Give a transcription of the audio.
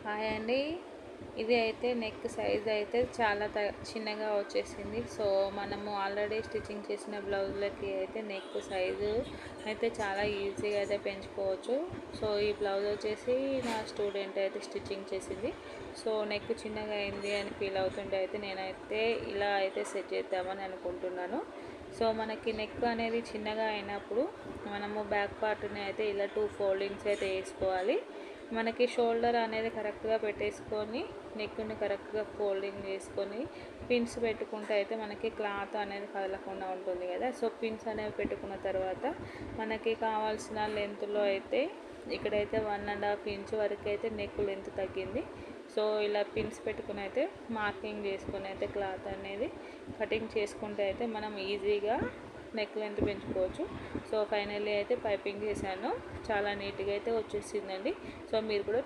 Hi అండి. ఇది అయితే నెక్ సైజ్ అయితే చాలా చిన్నగా వచ్చేసింది. సో మనము ఆల్రెడీ స్టిచ్చింగ్ చేసిన బ్లౌజులకి అయితే నెక్ సైజు అయితే చాలా ఈజీగా అయితే పెంచుకోవచ్చు. సో ఈ బ్లౌజ్ వచ్చేసి నా స్టూడెంట్ అయితే స్టిచ్చింగ్ చేసింది. సో నెక్ చిన్నగా అయింది అని ఫీల్ అవుతుంటే అయితే నేనైతే ఇలా అయితే సెట్ చేద్దామని అనుకుంటున్నాను. సో మనకి నెక్ అనేది చిన్నగా అయినప్పుడు మనము బ్యాక్ పార్ట్ని అయితే ఇలా 2 ఫోల్డింగ్స్ అయితే వేసుకోవాలి. మనకి షోల్డర్ అనేది కరెక్ట్గా పెట్టేసుకొని నెక్ని కరెక్ట్గా ఫోల్డింగ్ చేసుకొని పిన్స్ పెట్టుకుంటే అయితే మనకి క్లాత్ అనేది కదలకుండా ఉంటుంది కదా. సో పిన్స్ అనేవి పెట్టుకున్న తర్వాత మనకి కావాల్సిన లెంత్లో అయితే ఇక్కడైతే 1.5 ఇంచ్ వరకు అయితే నెక్ లెంత్ తగ్గింది. సో ఇలా పిన్స్ పెట్టుకుని అయితే మార్కింగ్ చేసుకొని అయితే క్లాత్ అనేది కటింగ్ చేసుకుంటే అయితే మనం ఈజీగా నెక్ లెంత్ పెంచుకోవచ్చు. సో ఫైనల్లీ అయితే పైపింగ్ చేశాను, చాలా నీట్గా అయితే వచ్చేసిందండి. సో మీరు కూడా